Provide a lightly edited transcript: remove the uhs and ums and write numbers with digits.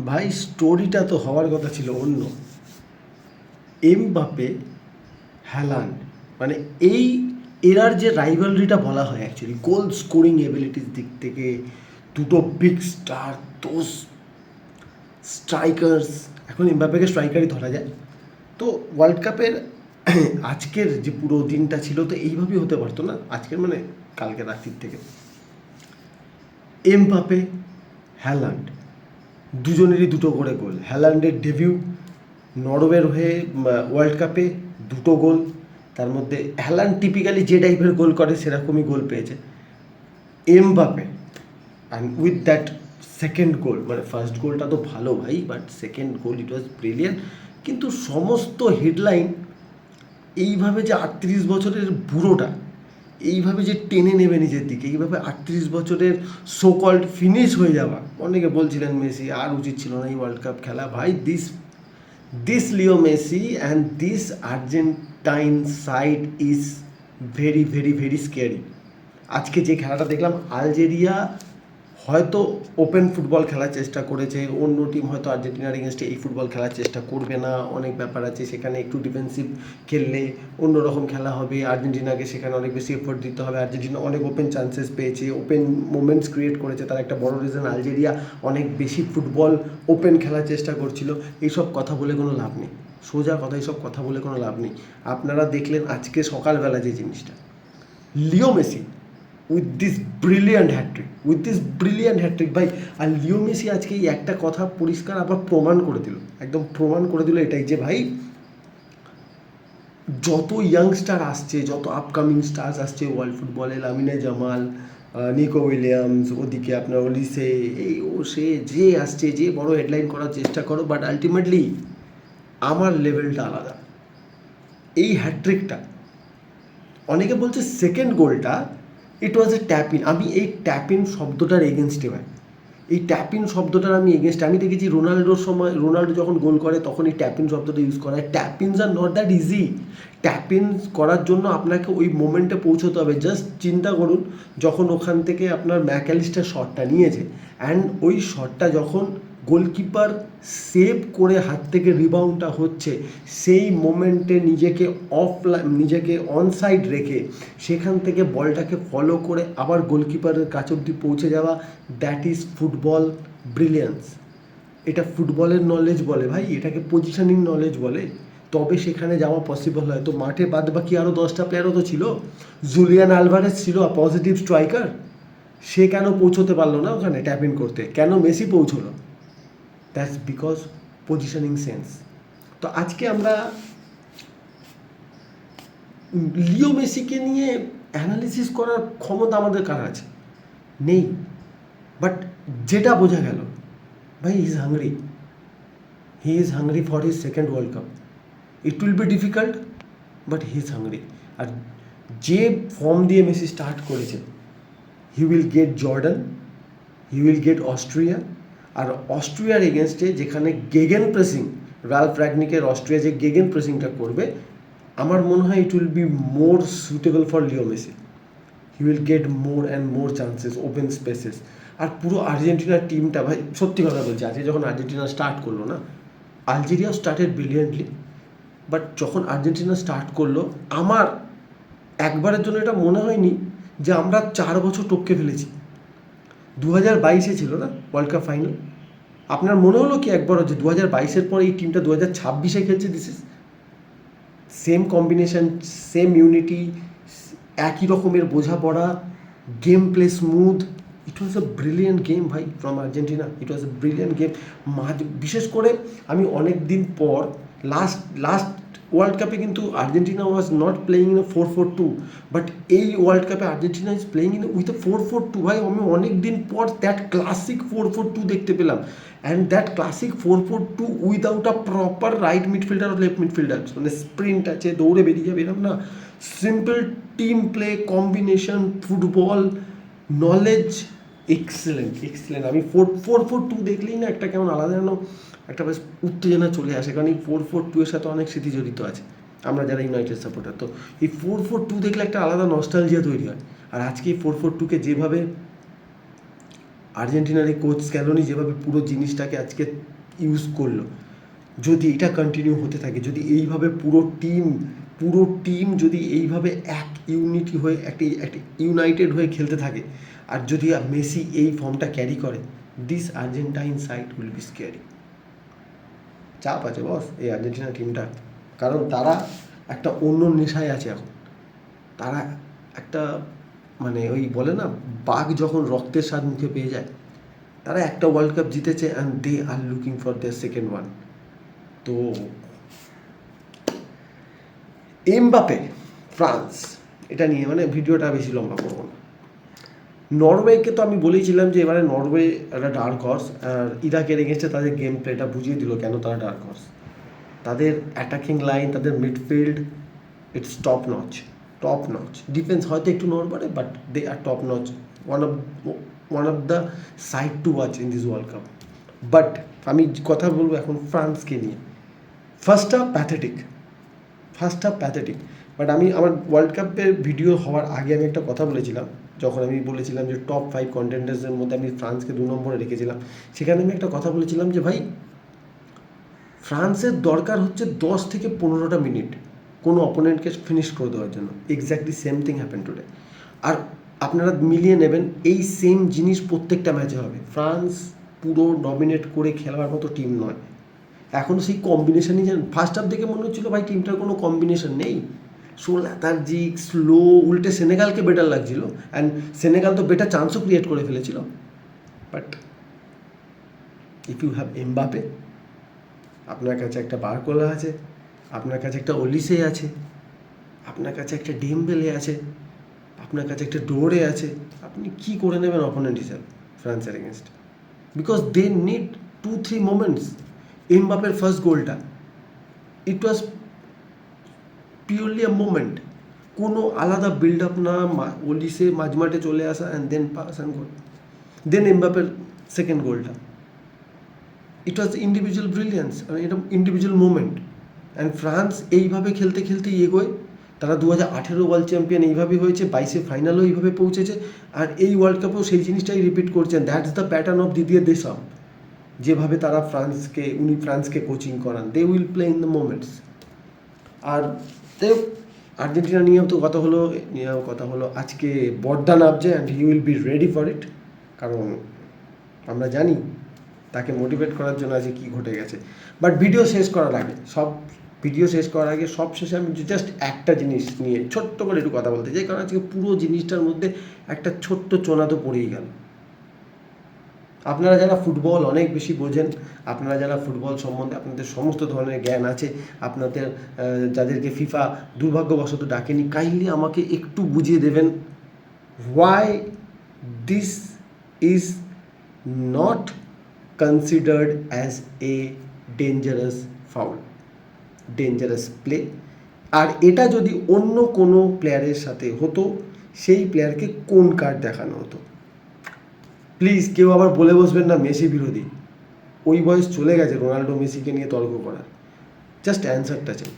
ভাই স্টোরিটা তো হওয়ার কথা ছিল অন্য। এমবাপে, হ্যালান্ড, মানে এই এরার যে রাইভালরিটা বলা হয় অ্যাকচুয়ালি গোল স্কোরিং এবিলিটির দিক থেকে, দুটো বিগ স্টার, দোজ স্ট্রাইকার্স, এখন এমবাপেকে স্ট্রাইকারই ধরা যায়। তো ওয়ার্ল্ড কাপের আজকের যে পুরো দিনটা ছিল তো এইভাবেই হতে পারতো না, আজকের মানে কালকে রাত্রির থেকে। এমবাপে, হ্যালান্ড, দুজনেরই দুটো করে গোল। হ্যালান্ডের ডেবিউ নরওয়ের হয়ে ওয়ার্ল্ড কাপে, দুটো গোল। তার মধ্যে হ্যালান্ড টিপিক্যালি যে টাইপের গোল করে সেরকমই গোল পেয়েছে। Mbappe and with that second goal, মানে ফার্স্ট গোলটা তো ভালো ভাই, but second goal it was brilliant. কিন্তু সমস্ত হেডলাইন এইভাবে যে 38 বছরের বুড়োটা এইভাবে যে টেনে নেবে নিজের দিকে, এইভাবে 38 বছরের সো কল্ড ফিনিশ হয়ে যাওয়া। অনেকে বলছিলেন মেসি আর উচিত ছিল না এই ওয়ার্ল্ড কাপ খেলা। ভাই this Leo Messi and this Argentine side is very very very scary. আজকে যে খেলাটা দেখলাম, আলজেরিয়া হয়তো ওপেন ফুটবল খেলার চেষ্টা করেছে, অন্য টিম হয়তো আর্জেন্টিনার এগেনস্টে এই ফুটবল খেলার চেষ্টা করবে না, অনেক ব্যাপার আছে সেখানে। একটু ডিফেন্সিভ খেললে অন্যরকম খেলা হবে, আর্জেন্টিনাকে সেখানে অনেক বেশি এফোর্ট দিতে হবে। আর্জেন্টিনা অনেক ওপেন চান্সেস পেয়েছে, ওপেন মোমেন্টস ক্রিয়েট করেছে, তার একটা বড় রিজন আলজেরিয়া অনেক বেশি ফুটবল ওপেন খেলার চেষ্টা করছিল। এইসব কথা বলে কোনো লাভ নেই, সোজা কথা, এইসব কথা বলে কোনো লাভ নেই। আপনারা দেখলেন আজকে সকালবেলা যে জিনিসটা, Leo Messi with this brilliant hat-trick ভাই। আর লিও মেসি আজকে এই একটা কথা পরিষ্কার আবার প্রমাণ করে দিল, একদম প্রমাণ করে দিল এটাই যে ভাই, যত ইয়াংস্টার আসছে, যত আপকামিং স্টার্স আসছে ওয়ার্ল্ড ফুটবলে, লামিনে জামাল, নিকো উইলিয়ামস, ওদিকে আপনার ওলিসে, এই ও সে যে আসছে, যে বড় হেডলাইন করার চেষ্টা করো, বাট আলটিমেটলি আমার লেভেলটা আলাদা। এই হ্যাট্রিকটা, অনেকে বলছে সেকেন্ড গোলটা it was A tap in. আমি এই ট্যাপ ইন শব্দটার এগেনস্টে ভাই, এই ট্যাপ ইন শব্দটার আমি এগেনস্টে। আমি দেখেছি রোনাল্ডোর সময়, রোনাল্ডো যখন গোল করে তখন এই ট্যাপ ইন শব্দটা ইউজ করা হয়। Tap ins are not that easy. Tap in করার জন্য আপনাকে ওই মোমেন্টে পৌঁছতে হবে। জাস্ট চিন্তা করুন, যখন ওখান থেকে আপনার ম্যাকঅ্যালিস্টার শটটা নিয়েছে, অ্যান্ড ওই শটটা যখন গোলকিপার সেভ করে হাত থেকে রিবাউন্ডটা হচ্ছে, সেই মোমেন্টে নিজেকে অনসাইড রেখে সেখান থেকে বলটাকে ফলো করে আবার গোলকিপারের কাছ অব্দি পৌঁছে যাওয়া, দ্যাট ইজ ফুটবল ব্রিলিয়ান্স। এটা ফুটবলের নলেজ বলে ভাই, এটাকে পজিশনিং নলেজ বলে। তবে সেখানে যাওয়া পসিবল হয়। তো মাঠে বাদ বাকি আরও 10টা প্লেয়ারও তো ছিল। জুলিয়ান আলভারেজ ছিল পজিটিভ স্ট্রাইকার, সে কেন পৌঁছতে পারলো না ওখানে ট্যাপ ইন করতে? কেন মেসি পৌঁছলো? That's because positioning sense. তো আজকে আমরা লিও মেসিকে নিয়ে অ্যানালিসিস করার ক্ষমতা আমাদের কার আছে? নেই। বাট যেটা বোঝা গেল, ভাই he is hungry for his second world cup. It will be difficult, but he is hungry. আর যে ফর্ম দিয়ে মেসি স্টার্ট করেছে, he will get Jordan, he will get Austria. আর অস্ট্রিয়ার এগেনস্টে যেখানে গেগেন প্রেসিং, রালফ রাগনিকের অস্ট্রিয়া যে গেগেন প্রেসিংটা করবে, আমার মনে হয় it will be more suitable for Leo Messi. He will get more and more chances, open spaces. আর পুরো আর্জেন্টিনার টিমটা ভাই, সত্যি কথা বলছি, আজকে যখন আর্জেন্টিনা স্টার্ট করলো না, আলজেরিয়া স্টার্টেড ব্রিলিয়েন্টলি, বাট যখন আর্জেন্টিনা স্টার্ট করলো, আমার একবারের জন্য এটা মনে হয়নি যে আমরা 4 বছর টপকে ফেলেছি। 2022 ছিল না ওয়ার্ল্ড কাপ ফাইনাল? আপনার মনে হলো কি একবার যে 2022 পরে এই টিমটা 2026 খেলছে? This is same combination, same unity, একই রকমের বোঝাপড়া, game play smooth. It was a brilliant game ভাই from Argentina, it was a brilliant game. বিশেষ করে আমি অনেক দিন পর, লাস্ট ওয়ার্ল্ড কাপে কিন্তু Argentina was not playing in a 4-4-2, but এই ওয়ার্ল্ড কাপে Argentina is playing in with a 4-4-2 ভাই। আমি অনেক দিন পর দ্যাট ক্লাসিক 4-4-2 দেখতে পেলাম, and that classic 4-4-2 without a proper right midfielder ও লেফট মিডফিল্ডার, মানে স্প্রিন্ট আছে, দৌড়ে বেরিয়ে যাবে এরকম না। Simple team play, combination, football knowledge, excellent. আমি 4-4-2 দেখলেই না একটা কেমন আলাদা যেন একটা বেশ উত্তেজনা চলে আসে, কারণ এই 4-4-2 এর সাথে অনেক স্মৃতি জড়িত আছে আমরা যারা ইউনাইটেড সাপোর্টার। তো এই 4-4-2 দেখলে একটা আলাদা নস্টালজিয়া তৈরি হয়। আর আজকে এই 4-4-2কে যেভাবে আর্জেন্টিনার এই কোচ স্ক্যালোনি যেভাবে পুরো জিনিসটাকে আজকে ইউজ করলো, যদি এটা কন্টিনিউ হতে থাকে, যদি এইভাবে পুরো টিম যদি এইভাবে এক ইউনিটি হয়ে একটি ইউনাইটেড হয়ে খেলতে থাকে, আর যদি মেসি এই ফর্মটা ক্যারি করে, this Argentine side will be scary. চাপ আছে বস এই আর্জেন্টিনা টিমটা, কারণ তারা একটা অন্য নেশায় আছে এখন। তারা একটা মানে ওই বলে না, বাঘ যখন রক্তের স্বাদ মুখে পেয়ে যায়, তারা একটা ওয়ার্ল্ড কাপ জিতেছে and they are looking for their second one. তো এমবাপে ফ্রান্স, এটা নিয়ে মানে ভিডিওটা বেশি লম্বা করবো না। নরওয়েকে তো আমি বলেইছিলাম যে এবারে নরওয়ে একটা ডার্ক হর্স, আর ইরাকের এগেনস্টে তাদের গেম প্লেটা বুঝিয়ে দিল কেন তারা ডার্ক হর্স। তাদের অ্যাটাকিং লাইন, তাদের midfield, it's top notch. Defence হয়তো একটু নড়বড়ে, but they are top notch, one of the side to watch in this world cup. But আমি কথা বলবো এখন ফ্রান্সকে নিয়ে। ফার্স্ট হাফ প্যাথেটিক, বাট আমি আমার ওয়ার্ল্ড কাপের ভিডিও হওয়ার আগে আমি একটা কথা বলেছিলাম, যখন আমি বলেছিলাম যে টপ 5 কন্টেন্ডার্সের মধ্যে আমি ফ্রান্সকে 2 নম্বরে রেখেছিলাম, সেখানে আমি একটা কথা বলেছিলাম যে ভাই, ফ্রান্সের দরকার হচ্ছে 10 থেকে 15টা মিনিট কোনো অপোনেন্টকে ফিনিশ করে দেওয়ার জন্য। Exactly same thing happen today. আর আপনারা মিলিয়ে নেবেন, এই সেম জিনিস প্রত্যেকটা ম্যাচে হবে। ফ্রান্স পুরো ডমিনেট করে খেলার মতো টিম নয় এখনও। সেই কম্বিনেশনই যেন ফার্স্ট হাফ দেখে মনে হচ্ছিলো ভাই টিমটার কোনো কম্বিনেশন নেই, সো ল্যাথার্জিক, স্লো। উল্টে সেনেগালকে বেটার লাগছিল, অ্যান্ড সেনেগাল তো বেটার চান্সও ক্রিয়েট করে ফেলেছিল। But if you have Mbappe, আপনার কাছে একটা বারকোলা আছে, আপনার কাছে একটা ওলিসে আছে, আপনার কাছে একটা ডেমবেলে আছে, আপনার কাছে একটা ডোরে আছে, আপনি কি করে নেবেন অপোনেন্ট হিসাবে ফ্রান্সের against? Because they need 2-3 moments. এমবাপের ফার্স্ট গোলটা, it was purely a moment, কোনো আলাদা বিল্ড আপ না, ওলিসে মাঝমাঠে চলে আসা and then pass and goal. Then এমবাপের সেকেন্ড গোলটা, ইট ওয়াজ ইন্ডিভিজুয়াল ব্রিলিয়েন্স, এটা ইন্ডিভিজুয়াল মুভমেন্ট। অ্যান্ড ফ্রান্স এইভাবে খেলতে খেলতেই এগোয়। তারা 2018 ওয়ার্ল্ড চ্যাম্পিয়ন এইভাবেই হয়েছে, 22 ফাইনালও এইভাবে পৌঁছেছে, আর এই ওয়ার্ল্ড কাপেও সেই জিনিসটাই রিপিট করছেন। That's the pattern of Didier Deschamps. যেভাবে তারা ফ্রান্সকে কোচিং করান, they will play in the moments. আর আর্জেন্টিনা নিয়েও তো কথা হলো আজকে বর্দা নামছে, and he will be ready for it, কারণ আমরা জানি তাকে মোটিভেট করার জন্য আজকে কী ঘটে গেছে। বাট ভিডিও শেষ করার আগে সব শেষে আমি জাস্ট একটা জিনিস নিয়ে ছোট্ট করে একটু কথা বলতে চাই, কারণ আজকে পুরো জিনিসটার মধ্যে একটা ছোট্ট চোনা তো পড়েই গেল। আপনারা যারা ফুটবল অনেক বেশি বোঝেন, আপনারা যারা ফুটবল সম্বন্ধে আপনাদের সমস্ত ধরনের জ্ঞান আছে, আপনাদের যাদেরকে ফিফা দুর্ভাগ্যবশত ডাকেনি, কাইন্ডলি আমাকে একটু বুঝিয়ে দেবেন why this is not considered as a dangerous foul, dangerous play. আর এটা যদি অন্য কোনো প্লেয়ারের সাথে হতো, সেই প্লেয়ারকে কোন কার্ড দেখানো হতো? প্লিজ কেউ আবার বলে বসবেন না মেসি বিরোধী, ওই বয়স চলে গেছে রোনাল্ডো মেসিকে নিয়ে তর্ক করার। জাস্ট অ্যান্সারটা চাই।